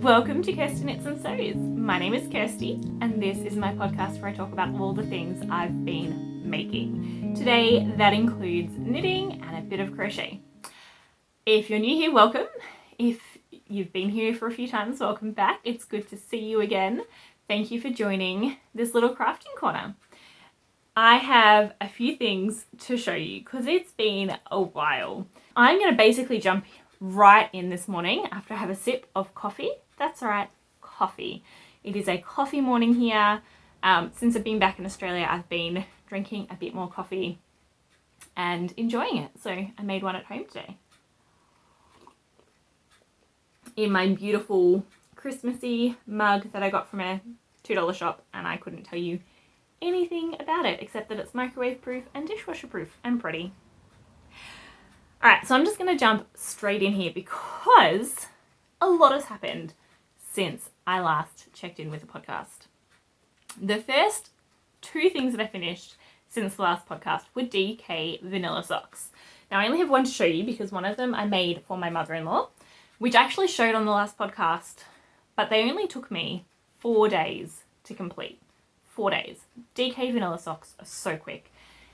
Welcome to Kirsty Knits and Sews. My name is Kirsty and this is my podcast where I talk about all the things I've been making. Today that includes knitting and a bit of crochet. If you're new here, welcome. If you've been here for a few times, welcome back. It's good to see you again. Thank you for joining this little crafting corner. I have a few things to show you because it's been a while. I'm going to basically jump right in this morning after I have a sip of coffee. That's right, coffee. It is a coffee morning here. Since I've been back in Australia, I've been drinking a bit more coffee and enjoying it. So I made one at home today. In my beautiful Christmassy mug that I got from a $2 shop, and I couldn't tell you anything about it except that it's microwave proof and dishwasher proof and pretty. Alright, so I'm just going to jump straight in here because a lot has happened since I last checked in with the podcast. The first two things that I finished since the last podcast were DK vanilla socks. Now I only have one to show you because one of them I made for my mother-in-law, which I actually showed on the last podcast, but they only took me 4 days to complete. 4 days. DK vanilla socks are so quick.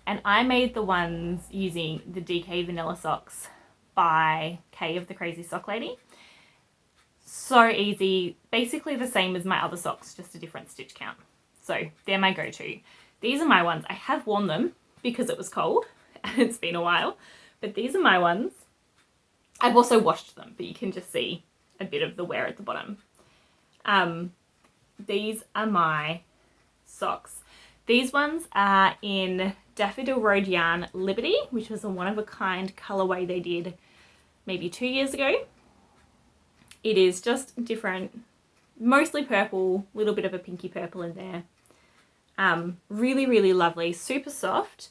And I made the ones using the DK vanilla socks by Kay of the Crazy Sock Lady. So easy. Basically the same as my other socks, just a different stitch count. So they're my go-to. These are my ones. I have worn them because it was cold and it's been a while. But these are my ones. I've also washed them, but you can just see a bit of the wear at the bottom. These are my socks. These ones are in Daffodil Road Yarn Liberty, which was a one-of-a-kind colourway they did maybe 2 years ago. It is just different, mostly purple, little bit of a pinky purple in there. Really, really lovely, super soft.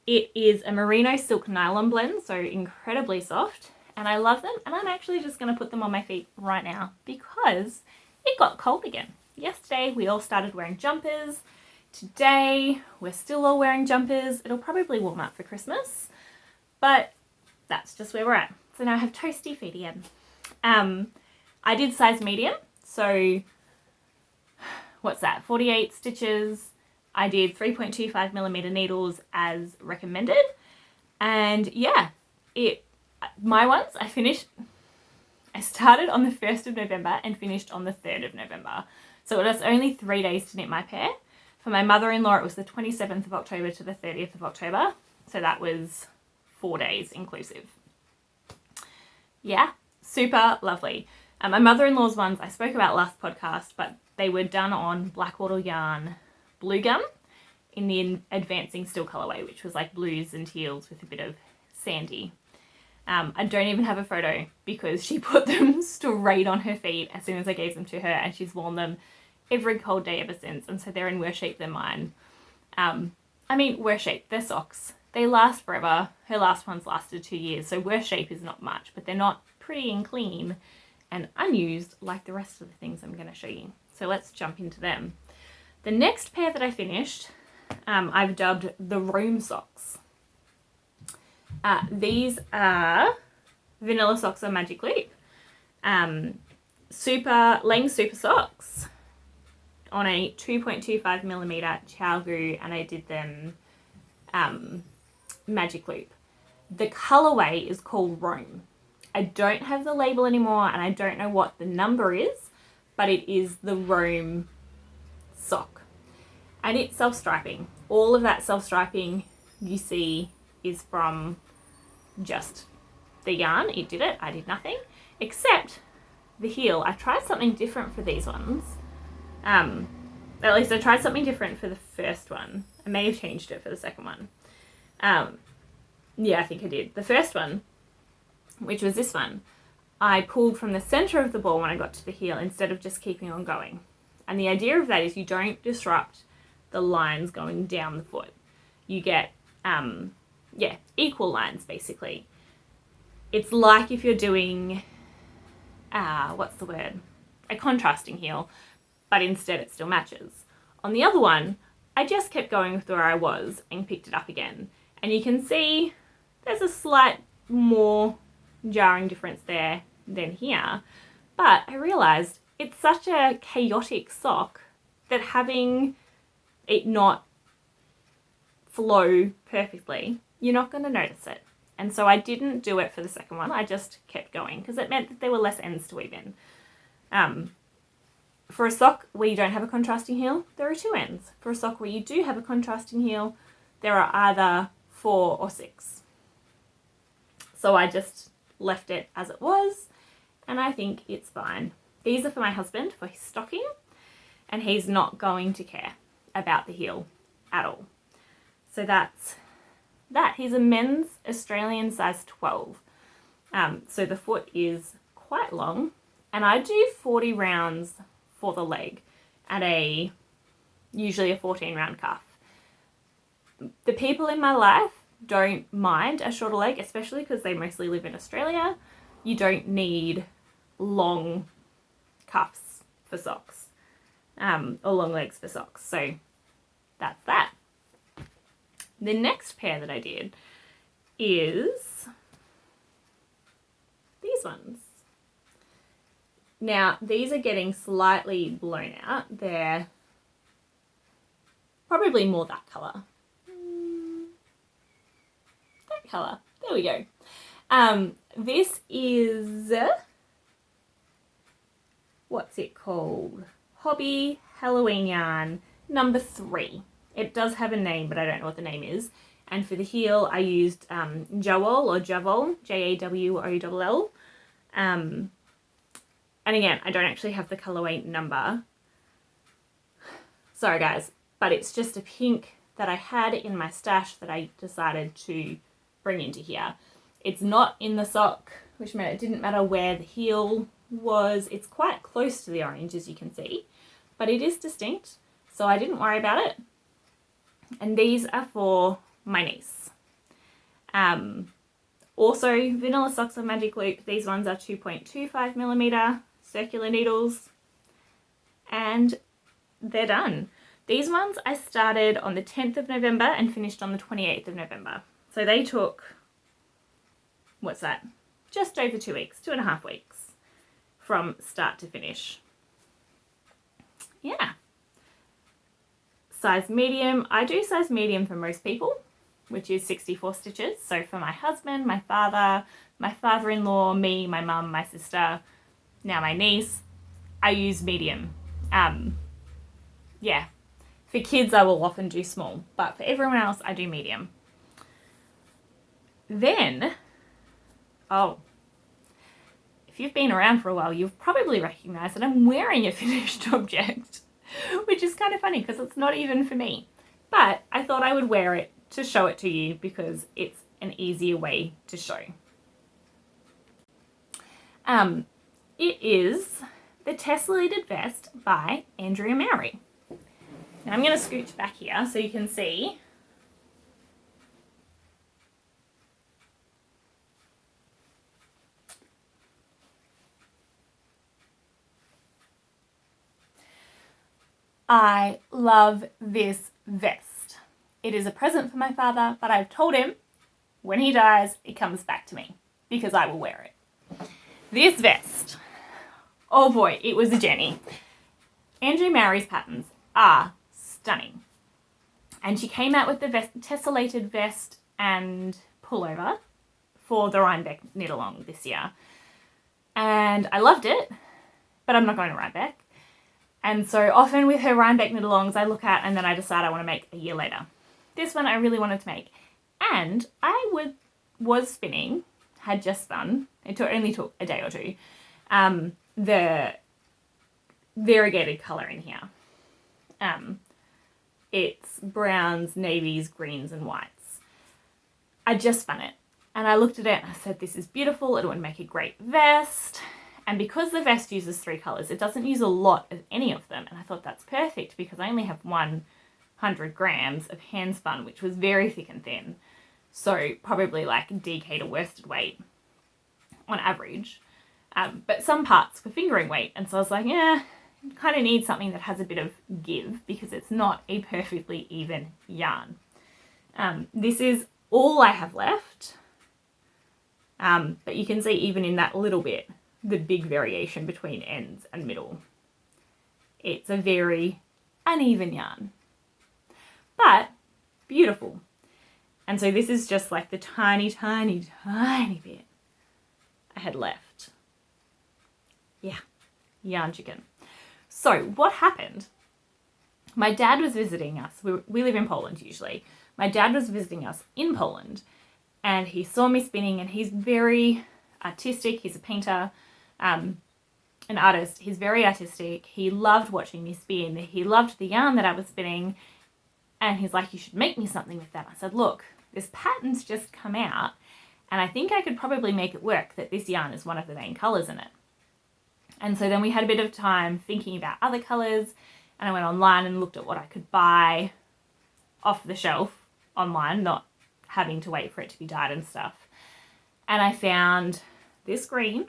It is a merino silk nylon blend, so incredibly soft, and I love them, and I'm actually just going to put them on my feet right now because it got cold again. Yesterday we all started wearing jumpers. Today, we're still all wearing jumpers. It'll probably warm up for Christmas, but that's just where we're at. So now I have toasty feet again. I did size medium, so what's that? 48 stitches. I did 3.25mm needles as recommended, and yeah, my ones I started on the 1st of November and finished on the 3rd of November. So it was only 3 days to knit my pair. For my mother-in-law, it was the 27th of October to the 30th of October. So that was 4 days inclusive. Yeah, super lovely. My mother-in-law's ones I spoke about last podcast, but they were done on Blackwater Yarn Blue Gum in the Advancing Still colourway, which was like blues and teals with a bit of sandy. I don't even have a photo because she put them straight on her feet as soon as I gave them to her, and she's worn them every cold day ever since, and so they're in worse shape than mine. Worse shape, they're socks. They last forever. Her last ones lasted 2 years, so worse shape is not much, but they're not pretty and clean and unused like the rest of the things I'm going to show you. So let's jump into them. The next pair that I finished, I've dubbed the Rome socks. These are vanilla socks on Magic Loop. Lang Super socks on a 2.25mm Chow-Gu, and I did them Magic Loop. The colourway is called Rome. I don't have the label anymore and I don't know what the number is, but it is the Rome sock. And it's self-striping. All of that self-striping you see is from just the yarn. It did it. I did nothing. Except the heel. I tried something different for these ones. At least I tried something different for the first one. I may have changed it for the second one. Yeah, I think I did. The first one, which was this one, I pulled from the center of the ball when I got to the heel instead of just keeping on going. And the idea of that is you don't disrupt the lines going down the foot. You get, equal lines basically. It's like if you're doing, a contrasting heel, but instead it still matches. On the other one, I just kept going with where I was and picked it up again. And you can see there's a slight more jarring difference there than here. But I realized it's such a chaotic sock that having it not flow perfectly, you're not going to notice it. And so I didn't do it for the second one. I just kept going because it meant that there were less ends to weave in. For a sock where you don't have a contrasting heel, there are 2 ends. For a sock where you do have a contrasting heel, there are either 4 or 6. So I just left it as it was, and I think it's fine. These are for my husband for his stocking, and he's not going to care about the heel at all. So that's that. He's a men's Australian size 12. So the foot is quite long, and I do 40 rounds for the leg at usually a 14 round cuff. The people in my life don't mind a shorter leg, especially because they mostly live in Australia. You don't need long cuffs for socks, or long legs for socks. So that's that. The next pair that I did is these ones. Now, these are getting slightly blown out. They're probably more that colour. That colour. There we go. This is, what's it called? Hobby Halloween Yarn number 3. It does have a name, but I don't know what the name is. And for the heel, I used Jawol or Javol, Jawol. And again, I don't actually have the colorway number. Sorry guys, but it's just a pink that I had in my stash that I decided to bring into here. It's not in the sock, which meant it didn't matter where the heel was. It's quite close to the orange, as you can see, but it is distinct, so I didn't worry about it. And these are for my niece. Also, vanilla socks on Magic Loop. These ones are 2.25 millimeter circular needles, and they're done. These ones I started on the 10th of November and finished on the 28th of November. So they took, what's that? Just over 2 weeks, 2.5 weeks from start to finish. Yeah. Size medium. I do size medium for most people, which is 64 stitches. So for my husband, my father, my father-in-law, me, my mum, my sister, now my niece, I use medium. Yeah. For kids, I will often do small, but for everyone else, I do medium. Then, if you've been around for a while, you've probably recognized that I'm wearing a finished object, which is kind of funny because it's not even for me. But I thought I would wear it to show it to you because it's an easier way to show. It is the Tessellated Vest by Andrea Mowry. Now I'm going to scooch back here so you can see. I love this vest. It is a present for my father, but I've told him when he dies, it comes back to me because I will wear it. This vest, oh boy, it was a journey. Andrea Mowry's patterns are stunning. And she came out with the tessellated vest and pullover for the Rhinebeck knit along this year. And I loved it, but I'm not going to Rhinebeck. And so often with her Rhinebeck knit alongs, I look at and then I decide I want to make a year later. This one I really wanted to make. And I was spinning, had just spun, it only took a day or two, the variegated colour in here. It's browns, navies, greens and whites. I just spun it and I looked at it and I said, this is beautiful, it would make a great vest. And because the vest uses 3 colours, it doesn't use a lot of any of them. And I thought that's perfect because I only have 100 grams of hand spun, which was very thick and thin. So probably like DK to worsted weight on average. But some parts were fingering weight. And so I was like, yeah, kind of need something that has a bit of give because it's not a perfectly even yarn. This is all I have left. But you can see even in that little bit, the big variation between ends and middle. It's a very uneven yarn, but beautiful. And so this is just like the tiny, tiny, tiny bit I had left. Yeah, yarn chicken. So what happened? My dad was visiting us. We live in Poland usually. My dad was visiting us in Poland, and he saw me spinning, and he's very artistic. He's a painter, an artist. He's very artistic. He loved watching me spin. He loved the yarn that I was spinning, and he's like, you should make me something with that. I said, look, this pattern's just come out, and I think I could probably make it work that this yarn is one of the main colours in it. And so then we had a bit of time thinking about other colours, and I went online and looked at what I could buy off the shelf online, not having to wait for it to be dyed and stuff. And I found this green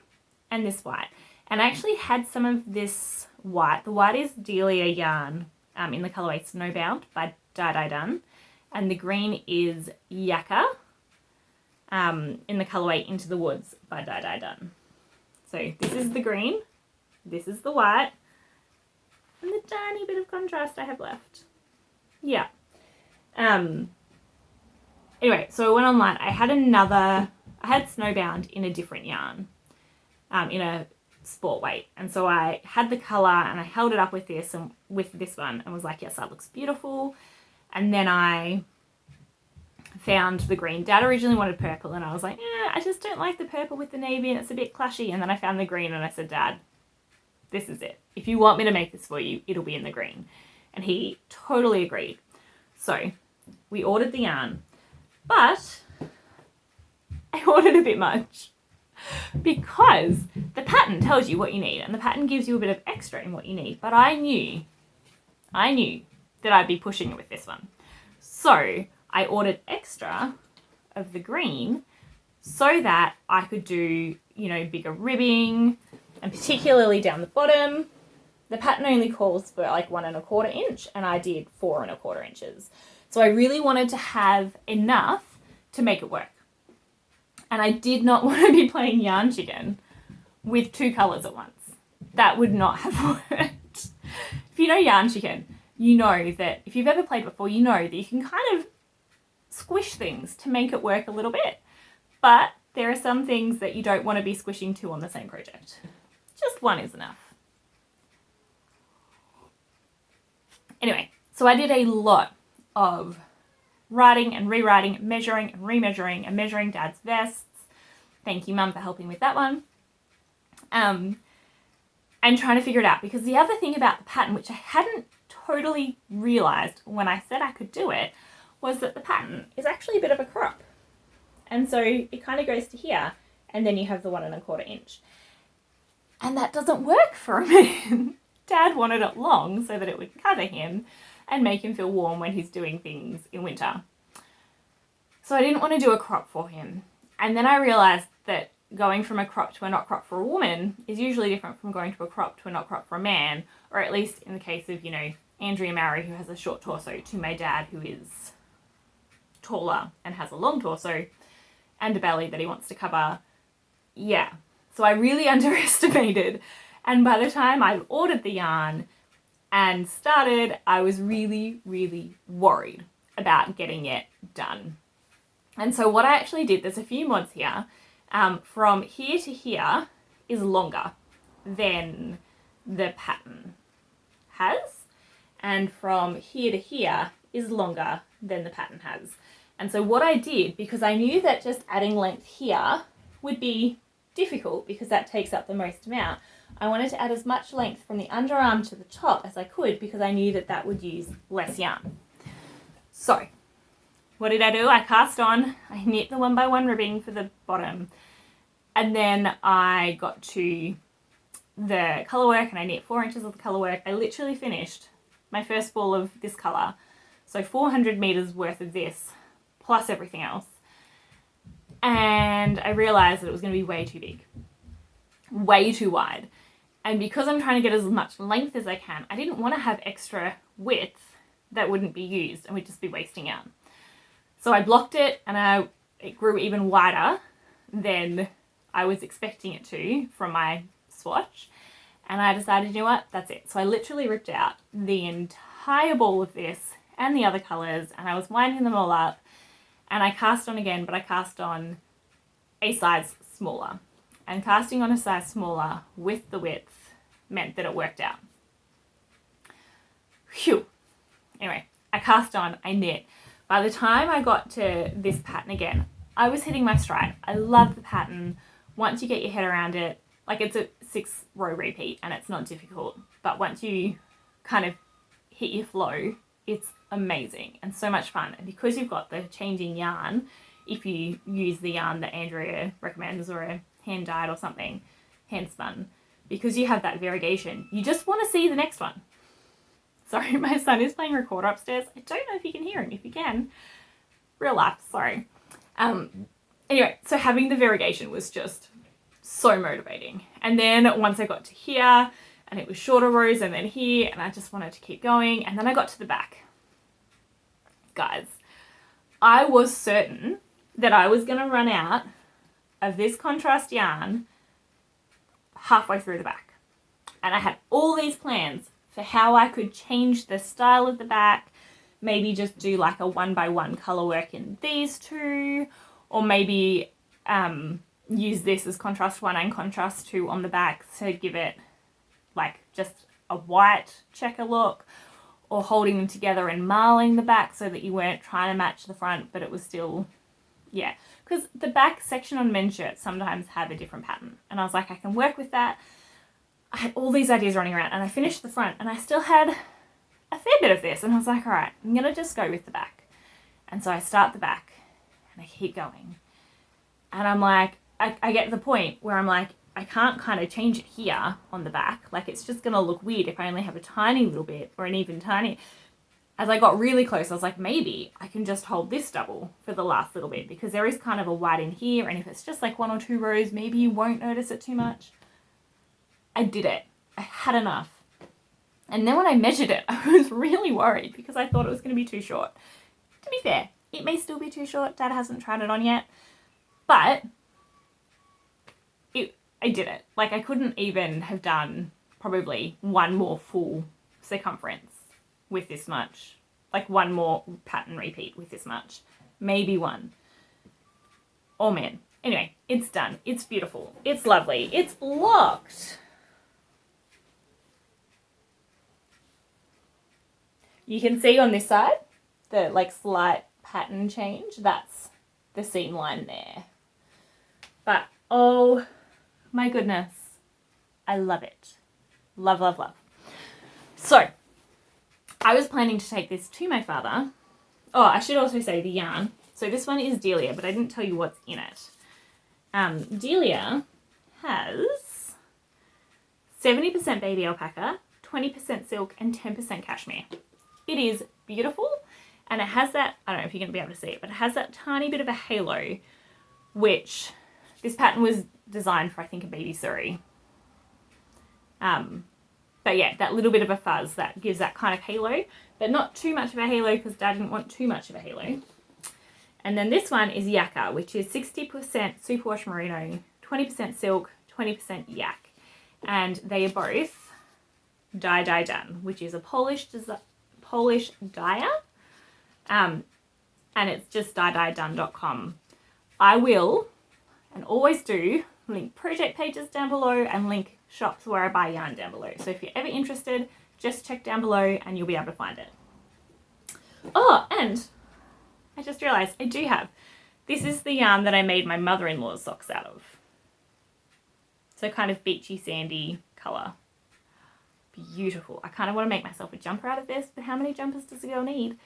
and this white. And I actually had some of this white. The white is Delia yarn in the colourway Snowbound by Dye Done. And the green is Yakka in the colourway Into the Woods by Dye Done. So this is the green, this is the white, and the tiny bit of contrast I have left. Yeah. Anyway, so I went online. I had Snowbound in a different yarn, in a sport weight. And so I had the colour and I held it up with this and with this one and was like, yes, that looks beautiful. And then I found the green. Dad originally wanted purple, and I was like, I just don't like the purple with the navy and it's a bit clashy. And then I found the green and I said, Dad, this is it. If you want me to make this for you, it'll be in the green. And he totally agreed. So we ordered the yarn, but I ordered a bit much because the pattern tells you what you need, and the pattern gives you a bit of extra in what you need. But I knew that I'd be pushing it with this one. So I ordered extra of the green so that I could do, bigger ribbing, and particularly down the bottom. The pattern only calls for like 1 1/4 inch, and I did 4 1/4 inches. So I really wanted to have enough to make it work. And I did not want to be playing yarn chicken with 2 colours at once. That would not have worked. If you know yarn chicken, you know that if you've ever played before, you know that you can kind of squish things to make it work a little bit. But there are some things that you don't want to be squishing 2 on the same project. Just 1 is enough. Anyway, so I did a lot of writing and rewriting, measuring and remeasuring, and measuring Dad's vests. Thank you, Mum, for helping with that one. And trying to figure it out, because the other thing about the pattern, which I hadn't totally realised when I said I could do it, was that the pattern is actually a bit of a crop. And so it kind of goes to here, and then you have the 1 1/4 inch. And that doesn't work for a man. Dad wanted it long so that it would cover him and make him feel warm when he's doing things in winter. So I didn't want to do a crop for him. And then I realised that going from a crop to a not crop for a woman is usually different from going to a crop to a not crop for a man, or at least in the case of, Andrea Mary, who has a short torso, to my dad, who is taller and has a long torso and a belly that he wants to cover. Yeah. So I really underestimated. And by the time I ordered the yarn and started, I was really, really worried about getting it done. And so what I actually did, there's a few mods here. From here to here is longer than the pattern has. And from here to here is longer than the pattern has. And so what I did, because I knew that just adding length here would be difficult because that takes up the most amount, I wanted to add as much length from the underarm to the top as I could, because I knew that that would use less yarn. So what did I do? I cast on, I knit the 1 by 1 ribbing for the bottom, and then I got to the colour work and I knit 4 inches of the colour work. I literally finished my first ball of this colour, so 400 metres worth of this plus everything else, and I realised that it was going to be way too big, way too wide. And because I'm trying to get as much length as I can, I didn't want to have extra width that wouldn't be used and would just be wasting out. So I blocked it, and it grew even wider than I was expecting it to from my swatch. And I decided, you know what, that's it. So I literally ripped out the entire ball of this and the other colours, and I was winding them all up, and I cast on again, but I cast on a size smaller. And casting on a size smaller with the width meant that it worked out. Phew. Anyway, I cast on, I knit. By the time I got to this pattern again, I was hitting my stride. I love the pattern. Once you get your head around it, like it's a 6-row repeat and it's not difficult, but once you kind of hit your flow, it's amazing and so much fun. And because you've got the changing yarn, if you use the yarn that Andrea recommends or a hand dyed or something, hand spun, because you have that variegation, you just want to see the next one. Sorry, my son is playing recorder upstairs. I don't know if you can hear him. If you can, real life, sorry. Anyway, so having the variegation was just so motivating. And then once I got to here, and it was shorter rows, and then here, and I just wanted to keep going, and then I got to the back. Guys, I was certain that I was going to run out of this contrast yarn halfway through the back. And I had all these plans for how I could change the style of the back, maybe just do like a 1x1 colour work in these two, or maybe use this as contrast 1 and contrast 2 on the back to give it like just a white checker look, or holding them together and marling the back so that you weren't trying to match the front, but it was still, yeah. Because the back section on men's shirts sometimes have a different pattern. And I was like, I can work with that. I had all these ideas running around, and I finished the front and I still had a fair bit of this. And I was like, all right, I'm going to just go with the back. And so I start the back and I keep going. And I'm like, I get to the point where I'm like, I can't kind of change it here on the back. Like, it's just going to look weird if I only have a tiny little bit or an even tiny. As I got really close, I was like, maybe I can just hold this double for the last little bit, because there is kind of a white in here. And if it's just like 1 or 2 rows, maybe you won't notice it too much. I did it. I had enough. And then when I measured it, I was really worried because I thought it was going to be too short. To be fair, it may still be too short. Dad hasn't tried it on yet. But I did it. Like, I couldn't even have done probably one more full circumference with this much. Like, one more pattern repeat with this much. Maybe one. Oh man. Anyway, it's done. It's beautiful. It's lovely. It's blocked. You can see on this side, the like slight pattern change. That's the seam line there. But, oh my goodness, I love it. Love, love, love. So, I was planning to take this to my father. Oh, I should also say the yarn. So this one is Delia, but I didn't tell you what's in it. Delia has 70% baby alpaca, 20% silk, and 10% cashmere. It is beautiful, and it has that, I don't know if you're going to be able to see it, but it has that tiny bit of a halo, which this pattern was designed for, I think, a baby Surrey. But yeah, that little bit of a fuzz that gives that kind of halo, but not too much of a halo because Dad didn't want too much of a halo. And then this one is Yakka, which is 60% superwash merino, 20% silk, 20% yak. And they are both dye done, which is a Polish dyer. And it's just dyedone.com. I will, and always do, link project pages down below and link shops where I buy yarn down below. So if you're ever interested, just check down below and you'll be able to find it. Oh, and I just realised I do have. This is the yarn that I made my mother-in-law's socks out of. So kind of beachy, sandy colour. Beautiful. I kind of want to make myself a jumper out of this, but how many jumpers does a girl need?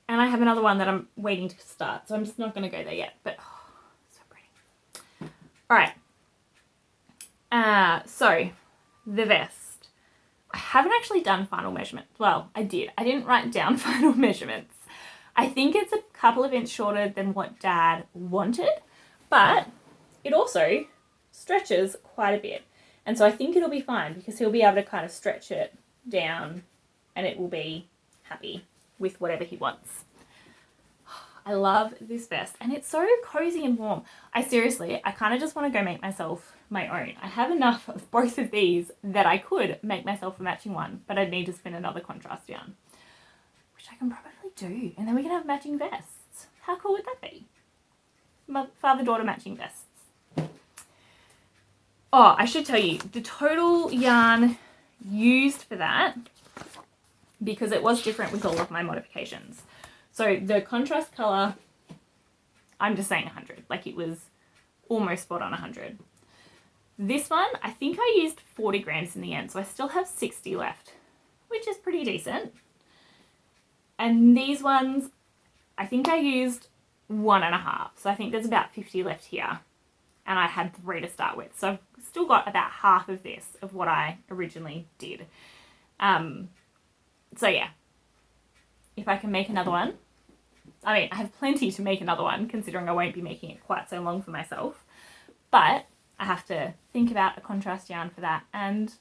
And I have another one that I'm waiting to start, so I'm just not going to go there yet, but oh, so pretty. All right. So the vest. I haven't actually done final measurements. Well, I did. I didn't write down final measurements. I think it's a couple of inches shorter than what Dad wanted, but it also stretches quite a bit. And so I think it'll be fine because he'll be able to kind of stretch it down and it will be happy with whatever he wants. I love this vest and it's so cozy and warm. I kind of just want to go make myself my own. I have enough of both of these that I could make myself a matching one, but I'd need to spin another contrast yarn, which I can probably do. And then we can have matching vests. How cool would that be? Father-daughter matching vests. Oh, I should tell you, the total yarn used for that, because it was different with all of my modifications. So the contrast colour, I'm just saying 100, like it was almost spot on 100. This one, I think I used 40 grams in the end, so I still have 60 left, which is pretty decent. And these ones, I think I used 1.5, so I think there's about 50 left here. And I had 3 to start with, so I've still got about half of this of what I originally did. So yeah, if I can make another one, I mean, I have plenty to make another one considering I won't be making it quite so long for myself, but I have to think about a contrast yarn for that and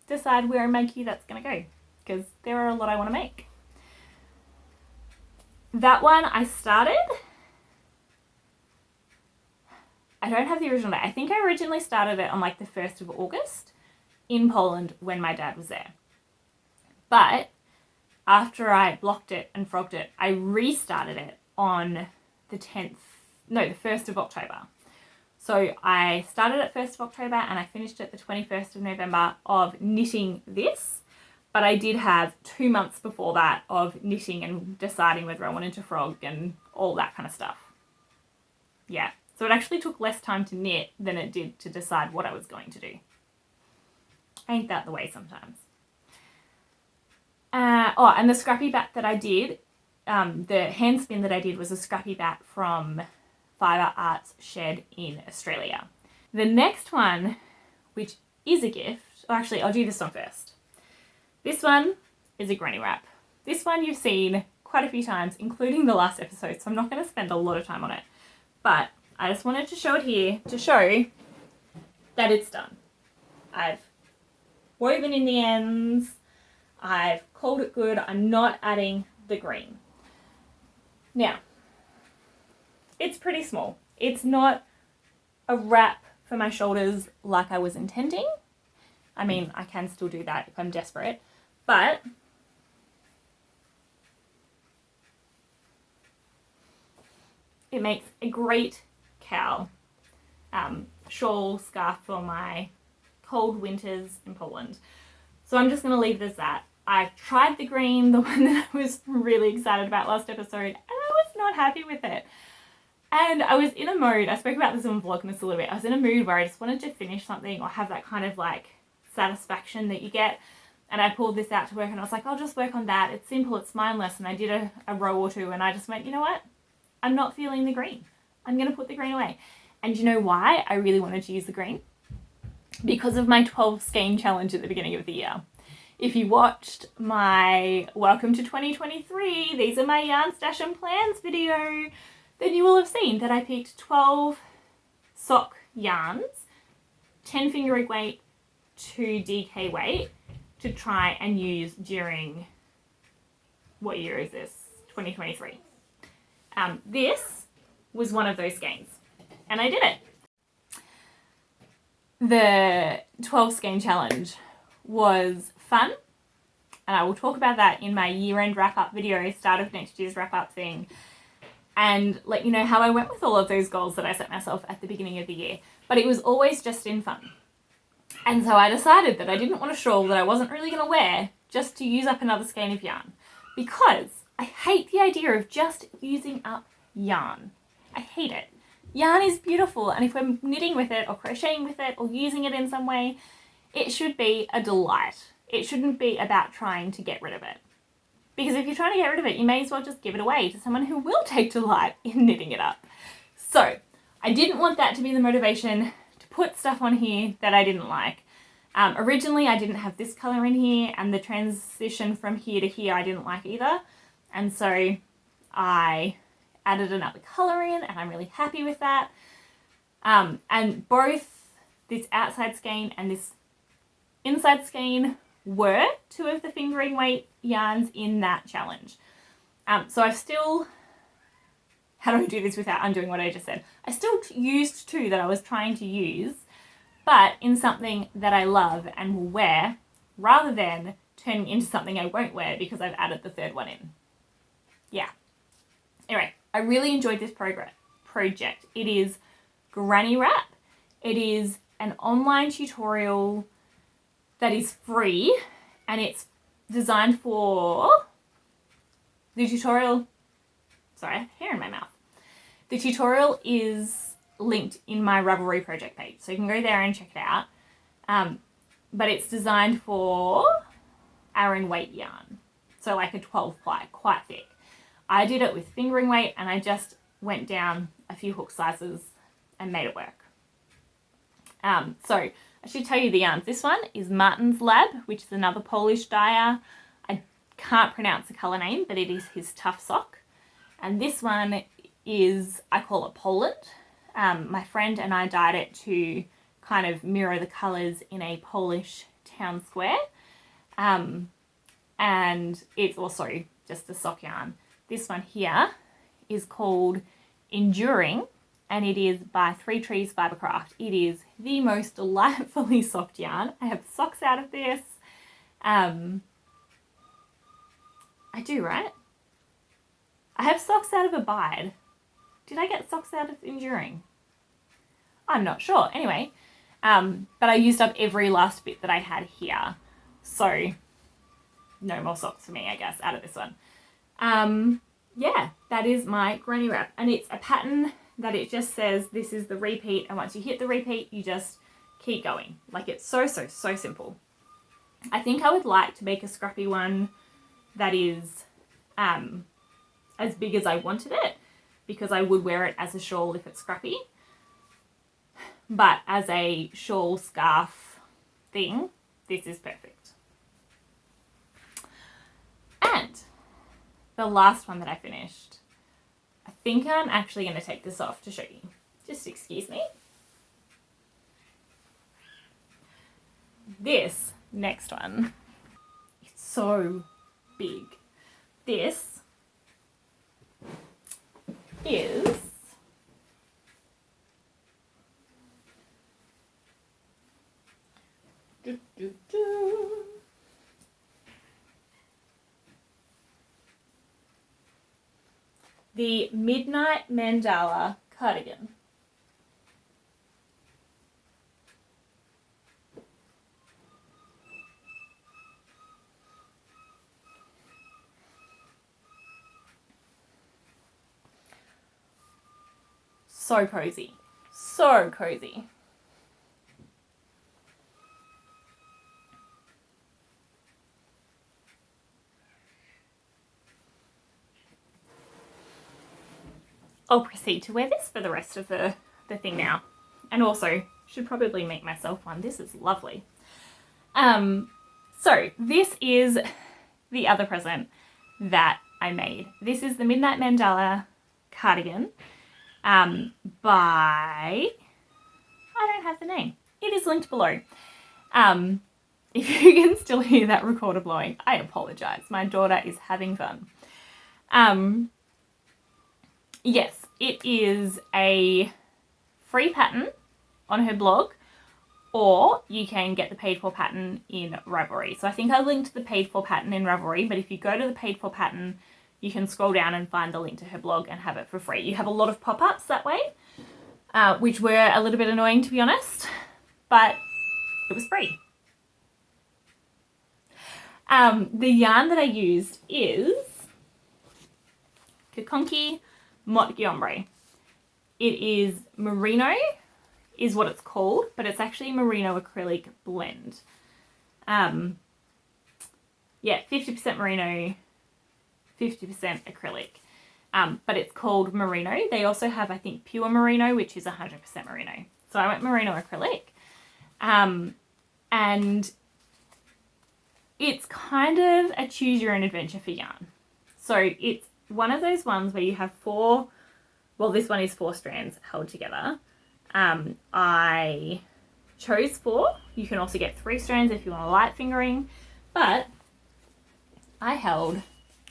decide where in my queue that's going to go, because there are a lot I want to make. That one I started, I don't have the original date. I think I originally started it on like the 1st of August in Poland when my dad was there. But after I blocked it and frogged it, I restarted it on the 1st of October. So I started at 1st of October and I finished at the 21st of November of knitting this. But I did have 2 months before that of knitting and deciding whether I wanted to frog and all that kind of stuff. Yeah. So it actually took less time to knit than it did to decide what I was going to do. Ain't that the way sometimes? And the scrappy bat that I did, the hand spin that I did was a scrappy bat from Fibre Arts Shed in Australia. The next one, which is a gift, or actually I'll do this one first. This one is a granny wrap. This one you've seen quite a few times, including the last episode, so I'm not going to spend a lot of time on it. But I just wanted to show it here to show that it's done. I've woven in the ends, I've called it good, I'm not adding the green. Now, it's pretty small. It's not a wrap for my shoulders like I was intending. I mean, I can still do that if I'm desperate, but it makes a great cowl, shawl, scarf for my cold winters in Poland. So I'm just going to leave it as that. I tried the green, the one that I was really excited about last episode, and I was not happy with it. And I was in a mode, I spoke about this on Vlogmas a little bit, I was in a mood where I just wanted to finish something or have that kind of like satisfaction that you get. And I pulled this out to work and I was like, I'll just work on that. It's simple, it's mindless. And I did a row or two and I just went, you know what? I'm not feeling the green. I'm going to put the green away. And you know why I really wanted to use the green? Because of my 12 skein challenge at the beginning of the year. If you watched my Welcome to 2023, these are my yarn stash and plans video, then you will have seen that I picked 12 sock yarns, 10 finger rig weight, 2 DK weight to try and use during, what year is this? 2023. This was one of those skeins and I did it. The 12 skein challenge was fun and I will talk about that in my year-end wrap-up video, start of next year's wrap-up thing, and let you know how I went with all of those goals that I set myself at the beginning of the year. But it was always just in fun. And so I decided that I didn't want a shawl that I wasn't really going to wear just to use up another skein of yarn, because I hate the idea of just using up yarn. I hate it. Yarn is beautiful, and if we're knitting with it or crocheting with it or using it in some way, it should be a delight. It shouldn't be about trying to get rid of it. Because if you're trying to get rid of it, you may as well just give it away to someone who will take delight in knitting it up. So I didn't want that to be the motivation to put stuff on here that I didn't like. Originally I didn't have this colour in here, and the transition from here to here I didn't like either. And so I added another colour in and I'm really happy with that. And both this outside skein and this inside skein were 2 of the fingering weight yarns in that challenge. So I've still how do I do this without undoing what I just said? I still used two that I was trying to use, but in something that I love and will wear, rather than turning into something I won't wear because I've added the third one in. Yeah. Anyway, I really enjoyed this project. It is granny wrap. It is an online tutorial that is free, and it's designed for the tutorial. Sorry, I have hair in my mouth. The tutorial is linked in my Ravelry project page, so you can go there and check it out. But it's designed for Aran weight yarn, so like a 12 ply, quite thick. I did it with fingering weight, and I just went down a few hook sizes and made it work. So I should tell you the yarns. This one is Martin's Lab, which is another Polish dyer. I can't pronounce the colour name, but it is his Tough Sock. And this one is, I call it Poland. My friend and I dyed it to kind of mirror the colours in a Polish town square. And it's also just a sock yarn. This one here is called Enduring, and it is by 3 Trees Fibercraft. It is the most delightfully soft yarn. I have socks out of this. I do, right? I have socks out of Abide. Did I get socks out of Enduring? I'm not sure. Anyway, but I used up every last bit that I had here. So no more socks for me, I guess, out of this one. Yeah, that is my granny wrap. And it's a pattern that it just says this is the repeat. And once you hit the repeat, you just keep going. Like, it's so simple. I think I would like to make a scrappy one that is as big as I wanted it, because I would wear it as a shawl if it's scrappy. But as a shawl scarf thing, this is perfect. And the last one that I finished, I think I'm actually going to take this off to show you. Just excuse me. This next one, it's so big. This is the Midnight Mandala cardigan. So cozy. So cozy. I'll proceed to wear this for the rest of the thing now. And also, should probably make myself one. This is lovely. So this is the other present that I made. This is the Midnight Mandala cardigan by, I don't have the name. It is linked below. If you can still hear that recorder blowing, I apologize. My daughter is having fun. Yes, it is a free pattern on her blog, or you can get the paid for pattern in Ravelry. So I think I linked the paid for pattern in Ravelry, but if you go to the paid for pattern, you can scroll down and find the link to her blog and have it for free. You have a lot of pop-ups that way, which were a little bit annoying, to be honest, but it was free. The yarn that I used is Kikonki Mot Ombre. It is merino, is what it's called, but it's actually merino acrylic blend. Yeah, 50% merino, 50% acrylic. But it's called merino. They also have, I think, pure merino, which is 100% merino. So I went merino acrylic. And it's kind of a choose your own adventure for yarn. So it's one of those ones where you have four, well, this one is 4 strands held together. I chose 4. You can also get 3 strands if you want a light fingering, but I held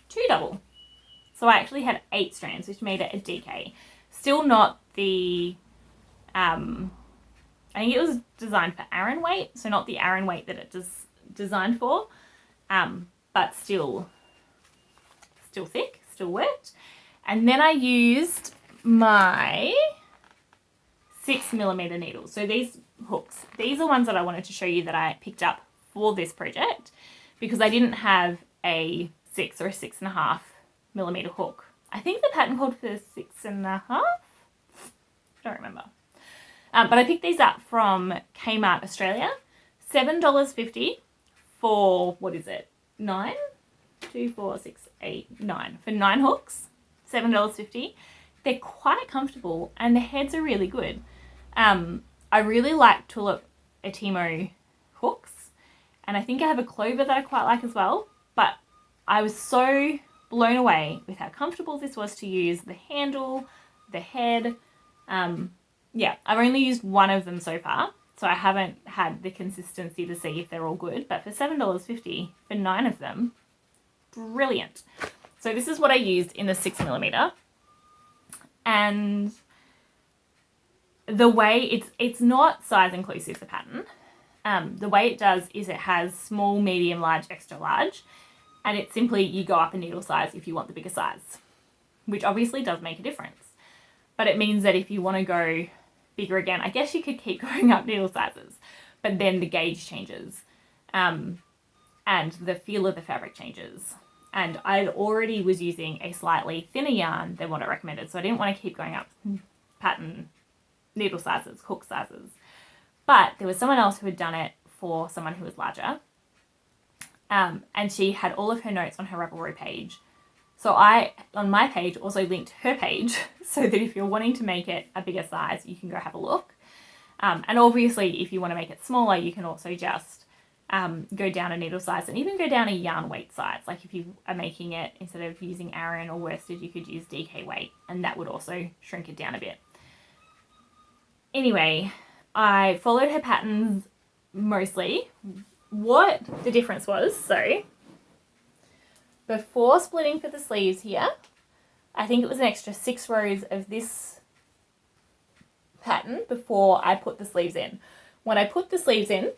2 double. So So I actually had 8 strands, which made it a DK. Still not the, I think it was designed for Aran weight, so not the Aran weight that it designed for, but still thick, still worked. And then I used my 6mm needles. So these hooks, these are ones that I wanted to show you that I picked up for this project because I didn't have a 6 or a 6.5mm hook. I think the pattern called for 6.5. Don't remember. But I picked these up from Kmart Australia. $7.50 for, what is it? 9? 2, 4, 6, 8, 9. For 9 hooks, $7.50. They're quite comfortable and the heads are really good. I really like Tulip Etimo hooks, and I think I have a Clover that I quite like as well, but I was so blown away with how comfortable this was to use, the handle, the head. Yeah, I've only used one of them so far, so I haven't had the consistency to see if they're all good, but for $7.50 for 9 of them, brilliant. So this is what I used in the 6mm, and the way it's not size inclusive, the pattern. The way it does is it has small, medium, large, extra large, and it's simply you go up a needle size if you want the bigger size, which obviously does make a difference. But it means that if you want to go bigger again, I guess you could keep going up needle sizes, but then the gauge changes, and the feel of the fabric changes. And I already was using a slightly thinner yarn than what I recommended, so I didn't want to keep going up pattern needle sizes, hook sizes. But there was someone else who had done it for someone who was larger, and she had all of her notes on her Ravelry page. So I, on my page, also linked her page so that if you're wanting to make it a bigger size, you can go have a look. And obviously, if you want to make it smaller, you can also just go down a needle size and even go down a yarn weight size. Like if you are making it, instead of using Aran or worsted, you could use DK weight, and that would also shrink it down a bit. Anyway, I followed her patterns mostly. What the difference was, so before splitting for the sleeves here, I think it was an extra 6 rows of this pattern before I put the sleeves in. When I put the sleeves in,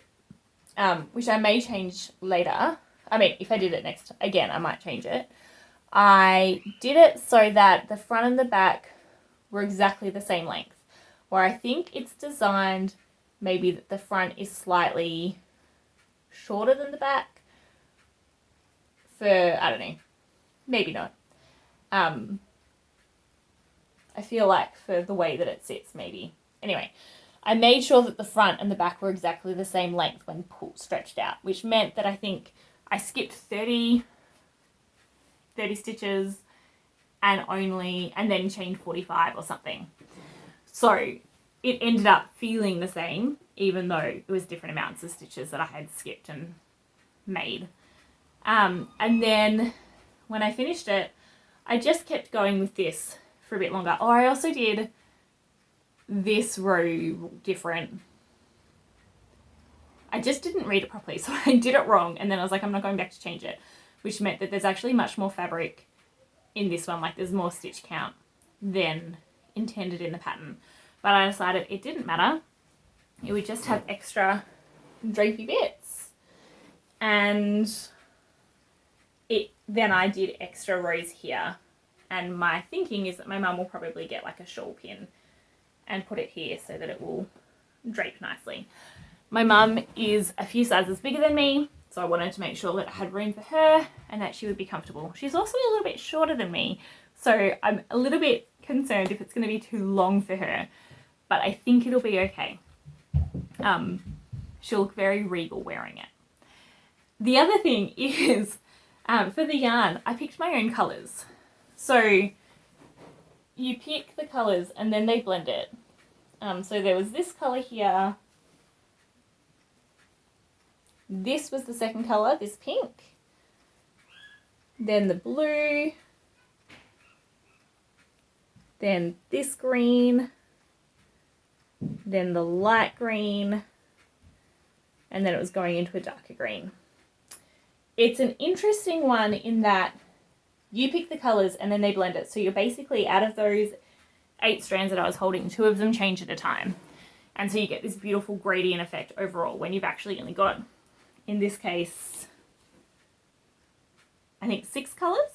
which I may change later, I mean, if I did it next, again, I might change it. I did it so that the front and the back were exactly the same length, where I think it's designed maybe that the front is slightly shorter than the back for, I don't know, maybe not. I feel like for the way that it sits, maybe. Anyway, I made sure that the front and the back were exactly the same length when stretched out, which meant that I think I skipped 30 stitches and then chained 45 or something. So it ended up feeling the same, even though it was different amounts of stitches that I had skipped and made. And then when I finished it, I just kept going with this for a bit longer. Oh, I also did this row different. I just didn't read it properly, so I did it wrong, and then I was like, I'm not going back to change it, which meant that there's actually much more fabric in this one, like there's more stitch count than intended in the pattern. But I decided it didn't matter, it would just have extra drapey bits. And then I did extra rows here, and my thinking is that my mum will probably get like a shawl pin and put it here so that it will drape nicely. My mum is a few sizes bigger than me, so I wanted to make sure that I had room for her and that she would be comfortable. She's also a little bit shorter than me, so I'm a little bit concerned if it's going to be too long for her, but I think it'll be okay. She'll look very regal wearing it. The other thing is, for the yarn, I picked my own colours. So you pick the colours and then they blend it. So there was this colour here. This was the second colour, this pink. Then the blue. Then this green. Then the light green. And then it was going into a darker green. It's an interesting one in that You pick the colours and then they blend it. So you're basically, out of those 8 strands that I was holding, 2 of them change at a time. And so you get this beautiful gradient effect overall when you've actually only got, in this case, I think 6 colours.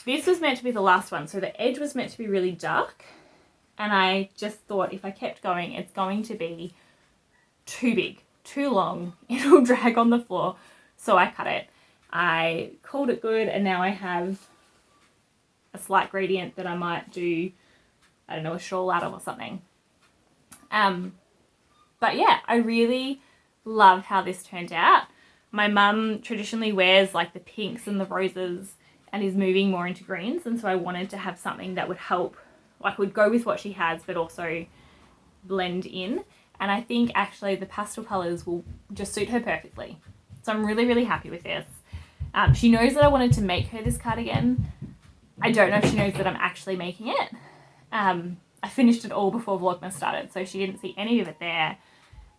This was meant to be the last one. So the edge was meant to be really dark. And I just thought if I kept going, it's going to be too big, too long. It'll drag on the floor. So I cut it. I called it good, and now I have a slight gradient that I might do, I don't know, a shawl out of or something. But yeah, I really love how this turned out. My mum traditionally wears like the pinks and the roses and is moving more into greens, and so I wanted to have something that would help, like would go with what she has but also blend in. And I think actually the pastel colours will just suit her perfectly. So I'm really, really happy with this. She knows that I wanted to make her this cardigan. I don't know if she knows that I'm actually making it. I finished it all before Vlogmas started, so she didn't see any of it there.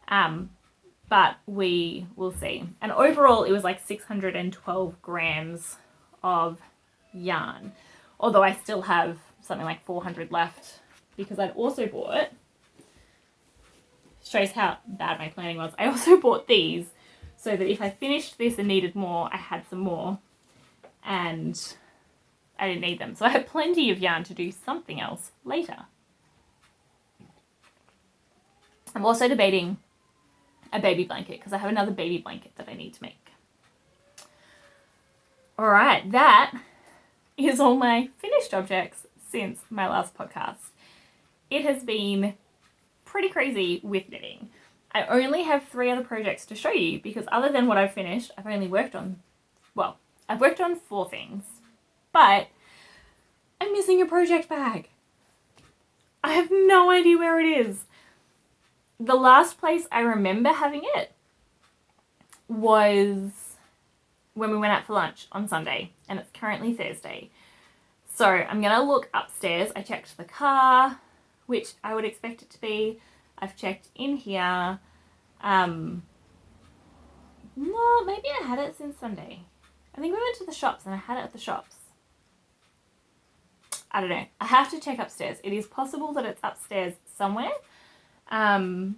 But we will see. And overall, it was like 612 grams of yarn. Although I still have something like 400 left because I'd also bought, shows how bad my planning was, I also bought these so that if I finished this and needed more, I had some more and I didn't need them. So I had plenty of yarn to do something else later. I'm also debating a baby blanket because I have another baby blanket that I need to make. All right, that is all my finished objects since my last podcast. It has been pretty crazy with knitting. I only have 3 other projects to show you because other than what I've finished, I've only worked on, well, I've worked on 4 things, but I'm missing a project bag. I have no idea where it is. The last place I remember having it was when we went out for lunch on Sunday, and it's currently Thursday. So I'm going to look upstairs. I checked the car, which I would expect it to be. I've checked in here. No, maybe I had it since Sunday. I think we went to the shops and I had it at the shops. I don't know. I have to check upstairs. It is possible that it's upstairs somewhere. And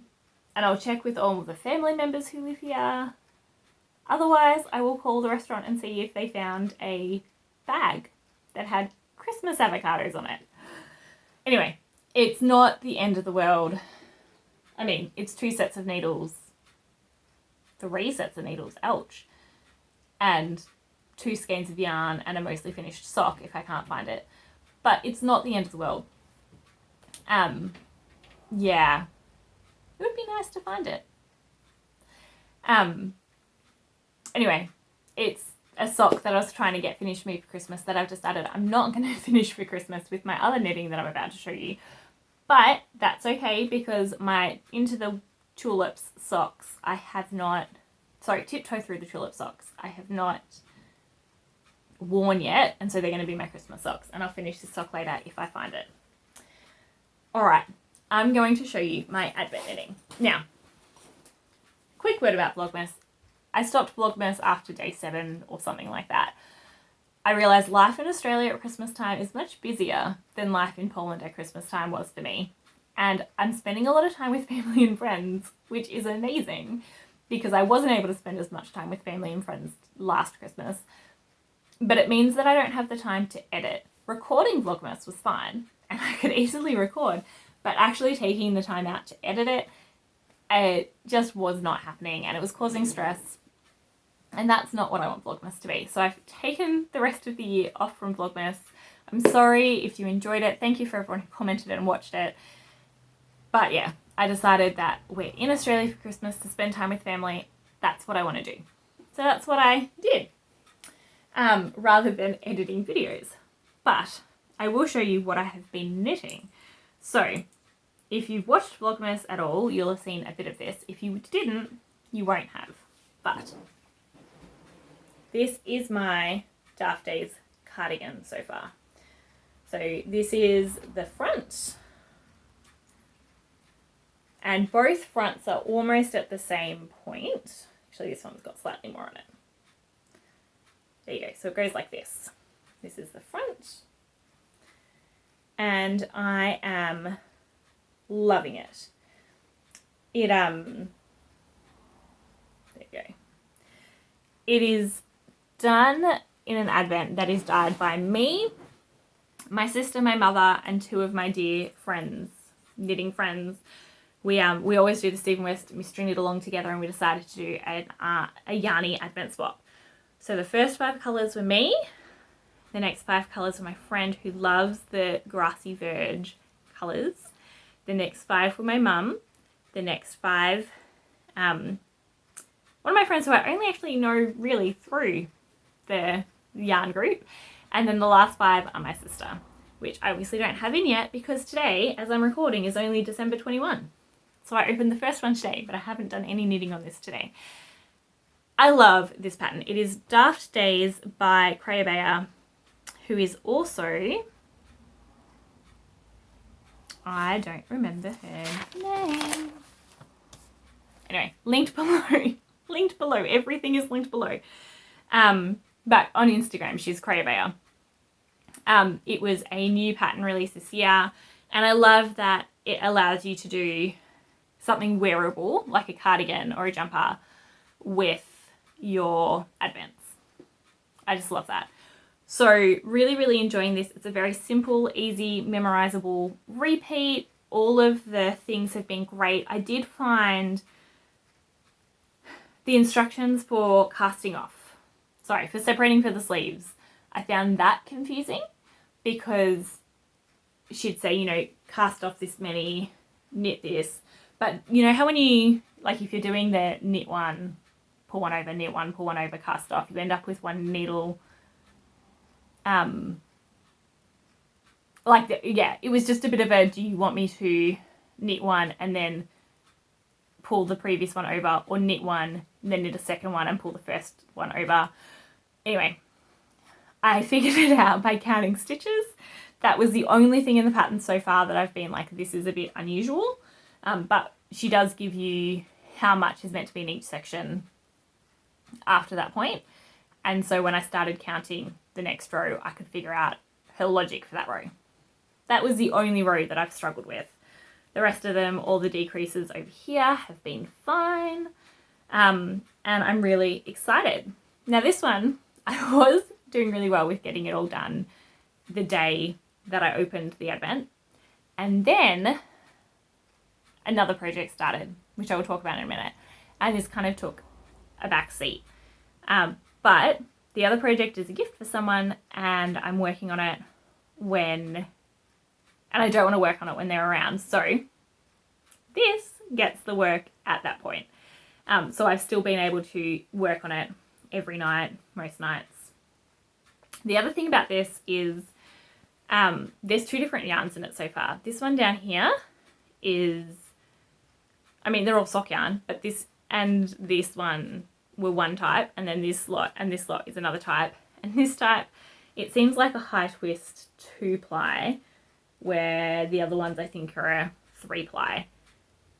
I'll check with all of the family members who live here. Otherwise, I will call the restaurant and see if they found a bag that had Christmas avocados on it. Anyway, it's not the end of the world. I mean, it's 2 sets of needles, 3 sets of needles, ouch, and 2 skeins of yarn and a mostly finished sock if I can't find it. But it's not the end of the world. Yeah, it would be nice to find it. Anyway, it's a sock that I was trying to get finished for me for Christmas that I've decided I'm not going to finish for Christmas with my other knitting that I'm about to show you. But that's okay because my Into the Tulips socks, I have not, Tiptoe Through the Tulip socks, I have not worn yet. And so they're going to be my Christmas socks. And I'll finish this sock later if I find it. All right, I'm going to show you my Advent knitting. Now, quick word about Vlogmas. I stopped Vlogmas after day 7 or something like that. I realised life in Australia at Christmas time is much busier than life in Poland at Christmas time was for me. And I'm spending a lot of time with family and friends, which is amazing because I wasn't able to spend as much time with family and friends last Christmas. But it means that I don't have the time to edit. Recording Vlogmas was fine and I could easily record, but actually taking the time out to edit it just was not happening and it was causing stress. And that's not what I want Vlogmas to be. So I've taken the rest of the year off from Vlogmas. I'm sorry if you enjoyed it. Thank you for everyone who commented and watched it. But yeah, I decided that we're in Australia for Christmas to spend time with family. That's what I want to do. So that's what I did, rather than editing videos. But I will show you what I have been knitting. So if you've watched Vlogmas at all, you'll have seen a bit of this. If you didn't, you won't have. But this is my Daft Days cardigan so far. So this is the front. And both fronts are almost at the same point. Actually, this one's got slightly more on it. There you go. So it goes like this. This is the front. And I am loving it. There you go. It is done in an advent that is dyed by me, my sister, my mother, and two of my dear friends, knitting friends. We always do the Stephen West Mystery Knit Along together, and we decided to do a yarny advent swap. So the first 5 colours were me. The next 5 colours were my friend who loves the grassy verge colours. The next 5 were my mum. The next 5, one of my friends who I only actually know really through the yarn group. And then the last 5 are my sister, which I obviously don't have in yet because today, as I'm recording, is only December 21. So I opened the first one today, but I haven't done any knitting on this today. I love this pattern. It is Daft Days by Crochet, who is also, I don't remember her name. Anyway, linked below. Linked below. Everything is linked below. But on Instagram, she's Crochet. It was a new pattern release this year, and I love that it allows you to do something wearable, like a cardigan or a jumper, with your advents. I just love that. So really, really enjoying this. It's a very simple, easy, memorizable repeat. All of the things have been great. I did find the instructions for casting off, for separating for the sleeves, I found that confusing because she'd say, you know, cast off this many, knit this. But you know how when you, like if you're doing the knit one, pull one over, knit one, pull one over, cast off, you end up with one needle. It was just a bit of a, do you want me to knit one and then pull the previous one over, or knit one and then knit a second one and pull the first one over? Anyway, I figured it out by counting stitches. That was the only thing in the pattern so far that I've been like, this is a bit unusual. But she does give you how much is meant to be in each section after that point. And so when I started counting the next row, I could figure out her logic for that row. That was the only row that I've struggled with. The rest of them, all the decreases over here have been fine. And I'm really excited. Now this one, I was doing really well with getting it all done the day that I opened the advent. And then another project started, which I will talk about in a minute. And this kind of took a back seat. But the other project is a gift for someone, and I'm working on it and I don't want to work on it when they're around. So this gets the work at that point. So I've still been able to work on it every night, most nights. The other thing about this is there's 2 different yarns in it so far. This one down here is, I mean, they're all sock yarn, but this and this one were one type, and then this lot and this lot is another type. And this type, it seems like a high twist 2-ply, where the other ones I think are a 3-ply.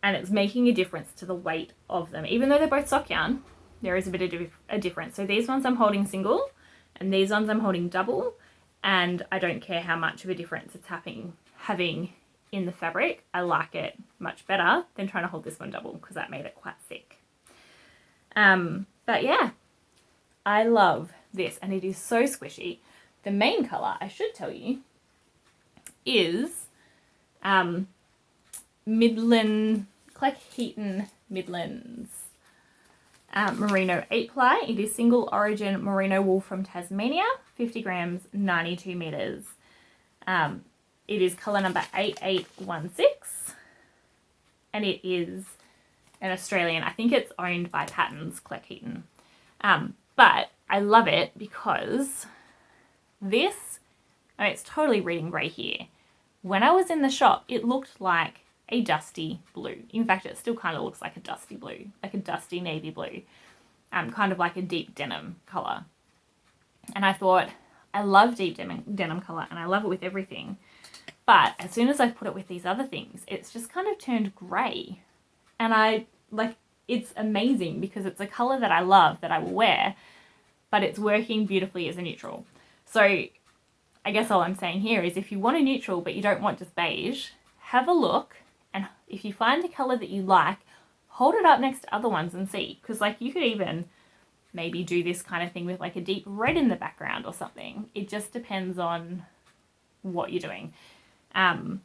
And it's making a difference to the weight of them. Even though they're both sock yarn, there is a bit of a difference. So these ones I'm holding single, and these ones I'm holding double, and I don't care how much of a difference it's having in the fabric. I like it much better than trying to hold this one double, because that made it quite thick. But yeah, I love this, and it is so squishy. The main colour, I should tell you, is Midland, Cleckheaton Midlands Merino 8-ply. It is single origin merino wool from Tasmania, 50 grams, 92 meters. It is colour number 8816, and it is an Australian. I think it's owned by Patterns, Cleckheaton. But I love it because this, I mean, it's totally reading grey here. When I was in the shop, it looked like a dusty blue. In fact, it still kind of looks like a dusty blue, like a dusty navy blue, kind of like a deep denim colour. And I thought, I love deep denim colour, and I love it with everything. But as soon as I put it with these other things, it's just kind of turned grey. And it's amazing because it's a colour that I love, that I will wear, but it's working beautifully as a neutral. So I guess all I'm saying here is if you want a neutral but you don't want just beige, have a look, and if you find a colour that you like, hold it up next to other ones and see. Because like you could even maybe do this kind of thing with like a deep red in the background or something. It just depends on what you're doing and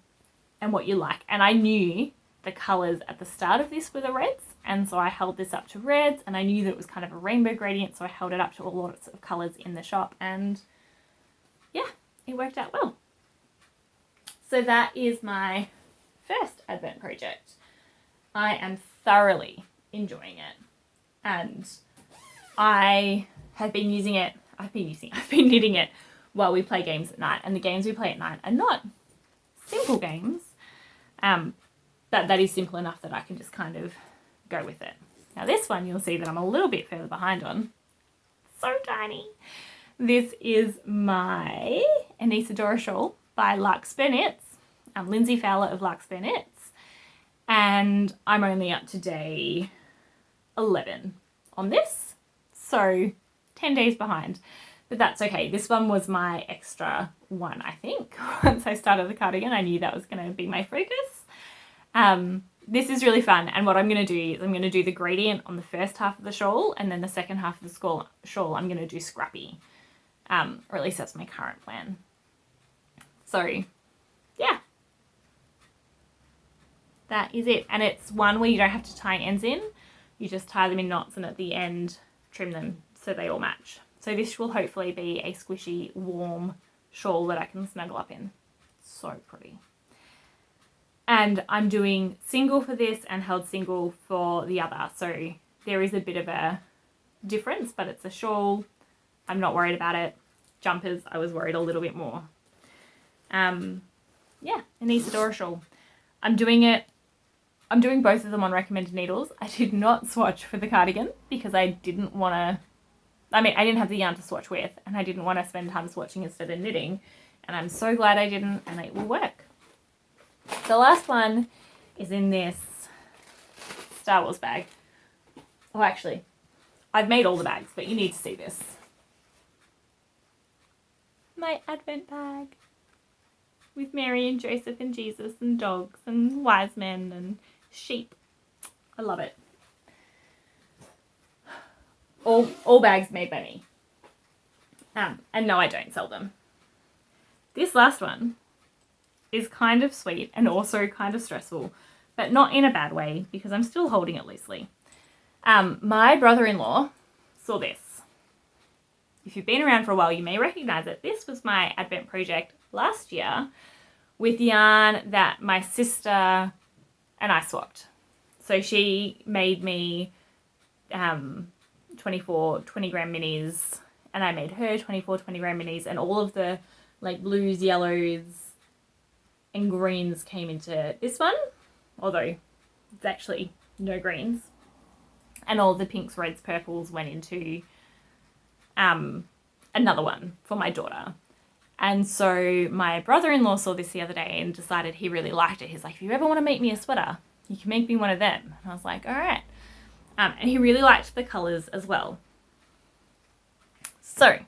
what you like. And I knew the colours at the start of this were the reds, and so I held this up to reds, and I knew that it was kind of a rainbow gradient, so I held it up to a lot of colours in the shop, and yeah, it worked out well. So that is my first Advent project. I am thoroughly enjoying it, and I have been using it, I've been knitting it while we play games at night, and the games we play at night are not simple games, but that is simple enough that I can just kind of go with it. Now this one you'll see that I'm a little bit further behind on. So tiny. This is my Anisadora shawl by Larkspur Knits. I'm Lindsay Fowler of Larkspur Knits, and I'm only up to day 11 on this, so 10 days behind. But that's okay. This one was my extra one, I think. Once I started the cardigan, I knew that was going to be my focus. This is really fun, and what I'm going to do is I'm going to do the gradient on the first half of the shawl, and then the second half of the shawl I'm going to do scrappy. Or at least that's my current plan. So, yeah. That is it. And it's one where you don't have to tie ends in. You just tie them in knots, and at the end trim them so they all match. So this will hopefully be a squishy, warm shawl that I can snuggle up in. So pretty. And I'm doing single for this and held single for the other. So there is a bit of a difference, but it's a shawl. I'm not worried about it. Jumpers, I was worried a little bit more. Yeah, an Isadora shawl. I'm doing both of them on recommended needles. I did not swatch for the cardigan because I didn't want to, I didn't have the yarn to swatch with, and I didn't want to spend time swatching instead of knitting. And I'm so glad I didn't, and it will work. The last one is in this Star Wars bag. Oh, actually, I've made all the bags, but you need to see this. My Advent bag with Mary and Joseph and Jesus and dogs and wise men and sheep. I love it. All bags made by me. And no, I don't sell them. This last one is kind of sweet and also kind of stressful, but not in a bad way because I'm still holding it loosely. My brother-in-law saw this. If you've been around for a while, you may recognize it. This was my Advent project last year with yarn that my sister and I swapped. So she made me 24 20-gram minis, and I made her 24 20-gram minis, and all of the like blues, yellows, and greens came into this one, although it's actually no greens. And all the pinks, reds, purples went into another one for my daughter. And so my brother-in-law saw this the other day and decided he really liked it. He's like, if you ever want to make me a sweater, you can make me one of them. And I was like, all right. And he really liked the colours as well. So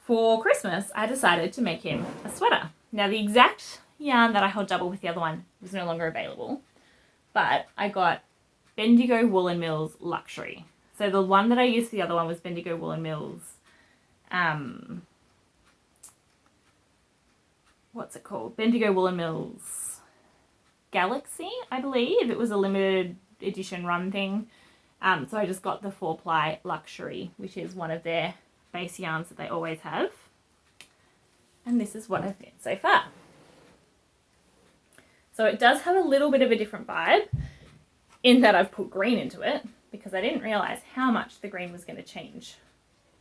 for Christmas, I decided to make him a sweater. Now the exact yarn that I held double with the other one was no longer available, but I got Bendigo Woolen Mills Luxury. So the one that I used for the other one was Bendigo Woolen Mills, what's it called? Bendigo Woolen Mills Galaxy, I believe. It was a limited edition run thing. So I just got the 4-ply Luxury, which is one of their base yarns that they always have. And this is what I've knit so far. So it does have a little bit of a different vibe in that I've put green into it because I didn't realise how much the green was going to change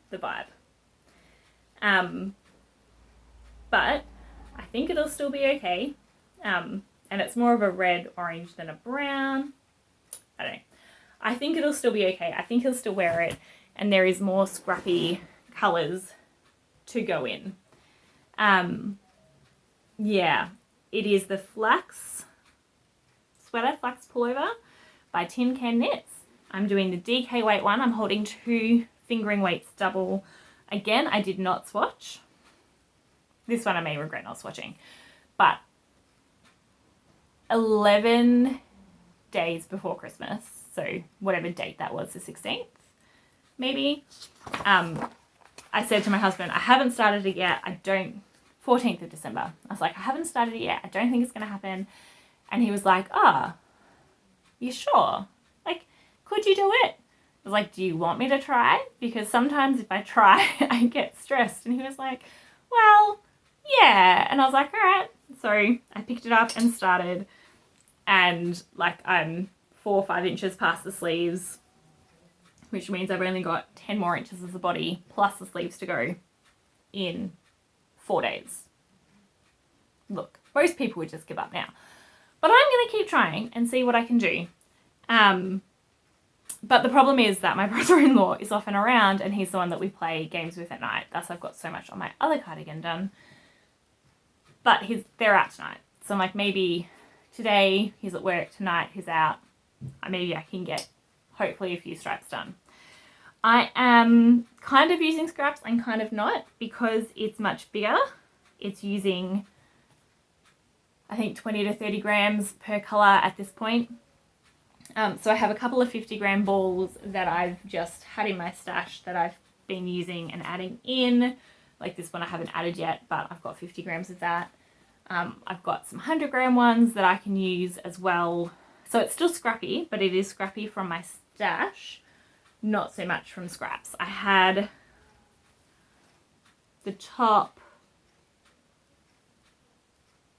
the vibe. But I think it'll still be okay. And it's more of a red orange than a brown. I don't know. I think it'll still be okay. I think he'll still wear it, and there is more scrappy colours to go in. Yeah, it is the flax sweater, flax pullover by Tin Can Knits. I'm doing the DK weight one. I'm holding 2 fingering weights double. Again, I did not swatch. This one I may regret not swatching. But 11 days before Christmas, so whatever date that was, the 16th, maybe, I said to my husband, I haven't started it yet. 14th of December. I was like, I haven't started it yet. I don't think it's going to happen. And he was like, you sure? Like, could you do it? I was like, do you want me to try? Because sometimes if I try, I get stressed. And he was like, well, yeah. And I was like, all right. So I picked it up and started. And like, I'm 4 or 5 inches past the sleeves, which means I've only got 10 more inches of the body plus the sleeves to go in 4 days. Look, most people would just give up now. But I'm going to keep trying and see what I can do. But the problem is that my brother-in-law is often around and he's the one that we play games with at night. Thus I've got so much on my other cardigan done. But they're out tonight. So I'm like, maybe today he's at work, tonight he's out. Maybe I can get hopefully a few stripes done. I am kind of using scraps and kind of not because it's much bigger. It's using, I think, 20 to 30 grams per colour at this point. So I have a couple of 50-gram balls that I've just had in my stash that I've been using and adding in. Like this one I haven't added yet, but I've got 50 grams of that. I've got some 100-gram ones that I can use as well. So it's still scrappy, but it is scrappy from my stash, not so much from scraps. I had the top...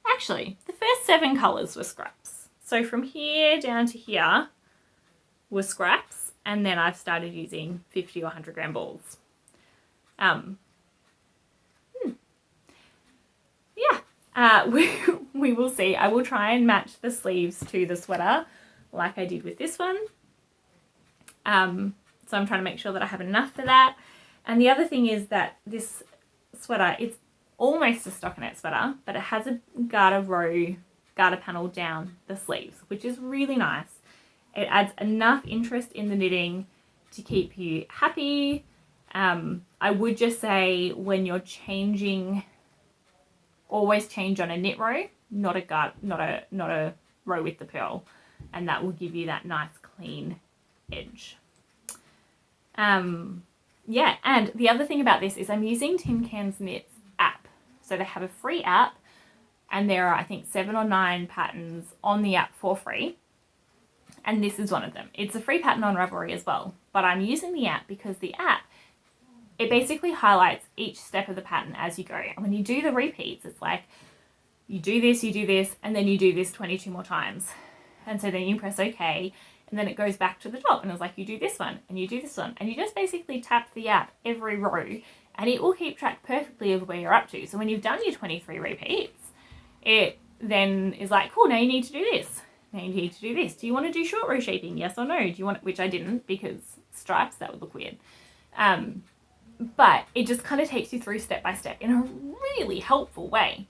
Actually, the first 7 colours were scraps. So from here down to here was scraps, and then I've started using 50 or 100-gram balls. We will see. I will try and match the sleeves to the sweater like I did with this one. So I'm trying to make sure that I have enough for that. And the other thing is that this sweater, it's almost a stockinette sweater, but it has a garter panel down the sleeves, which is really nice. It adds enough interest in the knitting to keep you happy. I would just say when you're changing, always change on a knit row, not a row with the purl, and that will give you that nice clean edge. Yeah, and the other thing about this is I'm using Tin Can's Knits app. So they have a free app, and there are, I think, 7 or 9 patterns on the app for free. And this is one of them. It's a free pattern on Ravelry as well. But I'm using the app because the app, it basically highlights each step of the pattern as you go. And when you do the repeats, it's like, you do this, and then you do this 22 more times. And so then you press OK, and then it goes back to the top. And it's like, you do this one, and you do this one. And you just basically tap the app every row, and it will keep track perfectly of where you're up to. So when you've done your 23 repeats, it then is like, cool, now you need to do this. Now you need to do this. Do you want to do short row shaping? Yes or no? Do you want, which I didn't because stripes, that would look weird. But it just kind of takes you through step by step in a really helpful way.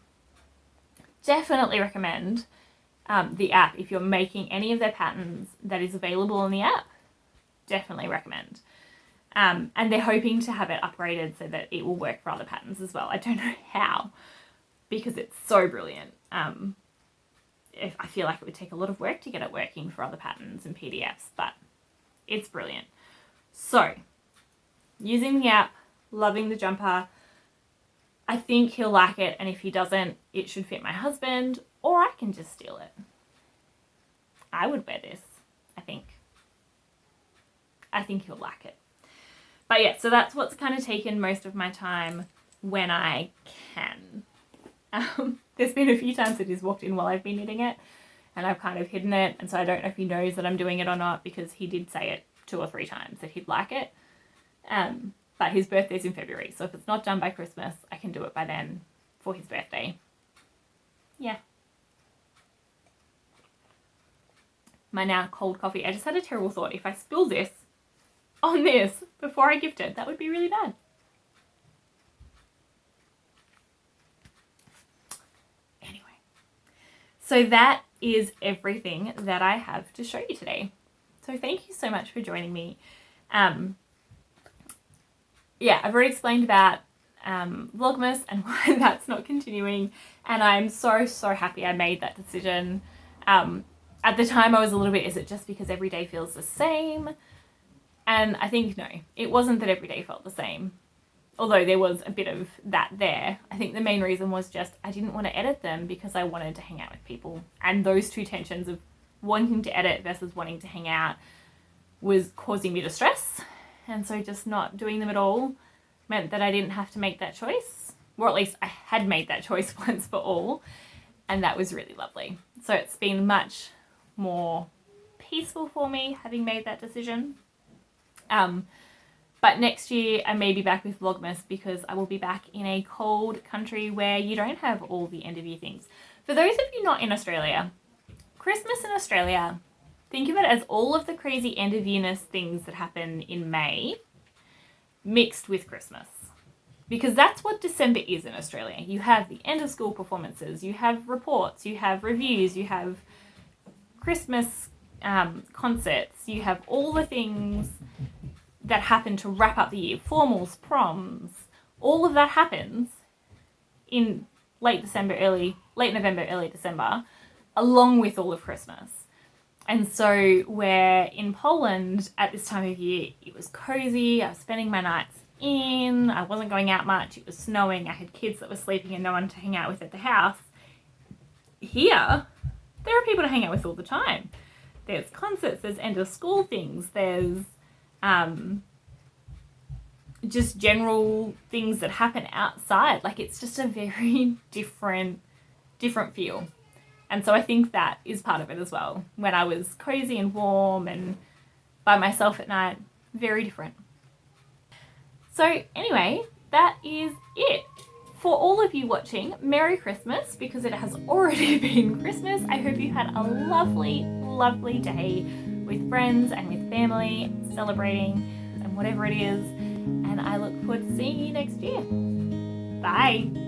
Definitely recommend the app if you're making any of their patterns that is available on the app. Definitely recommend. And they're hoping to have it upgraded so that it will work for other patterns as well. I don't know how, because it's so brilliant. I feel like it would take a lot of work to get it working for other patterns and PDFs, but it's brilliant. So, using the app, loving the jumper. I think he'll like it, and if he doesn't, it should fit my husband, or I can just steal it. I would wear this, I think. I think he'll like it. But yeah, so that's what's kind of taken most of my time when I can. There's been a few times that he's walked in while I've been knitting it, and I've kind of hidden it, and so I don't know if he knows that I'm doing it or not, because he did say it 2 or 3 times that he'd like it. But his birthday's in February, so if it's not done by Christmas, I can do it by then for his birthday. Yeah. My now cold coffee. I just had a terrible thought. If I spill this on this before I gift it, that would be really bad. Anyway, so that is everything that I have to show you today. So thank you so much for joining me. Yeah, I've already explained about Vlogmas and why that's not continuing. And I'm so happy I made that decision. At the time I was a little bit, is it just because every day feels the same? And I think no, it wasn't that every day felt the same. Although there was a bit of that there. I think the main reason was just I didn't want to edit them because I wanted to hang out with people. And those two tensions of wanting to edit versus wanting to hang out was causing me distress. And so just not doing them at all meant that I didn't have to make that choice. Or at least I had made that choice once for all. And that was really lovely. So it's been much more peaceful for me having made that decision. But next year I may be back with Vlogmas because I will be back in a cold country where you don't have all the end of year things. For those of you not in Australia, Christmas in Australia, think of it as all of the crazy end of yearness things that happen in May mixed with Christmas. Because that's what December is in Australia. You have the end of school performances, you have reports, you have reviews, you have Christmas concerts, you have all the things that happen to wrap up the year, formals, proms, all of that happens in late November, early December, along with all of Christmas. And so where in Poland at this time of year, it was cozy, I was spending my nights in, I wasn't going out much, it was snowing, I had kids that were sleeping and no one to hang out with at the house. Here, there are people to hang out with all the time. There's concerts, there's end of school things, there's just general things that happen outside. Like it's just a very different feel. And so I think that is part of it as well. When I was cozy and warm and by myself at night, very different. So anyway, that is it. For all of you watching, Merry Christmas, because it has already been Christmas. I hope you had a lovely, lovely day with friends and with family, celebrating and whatever it is. And I look forward to seeing you next year. Bye.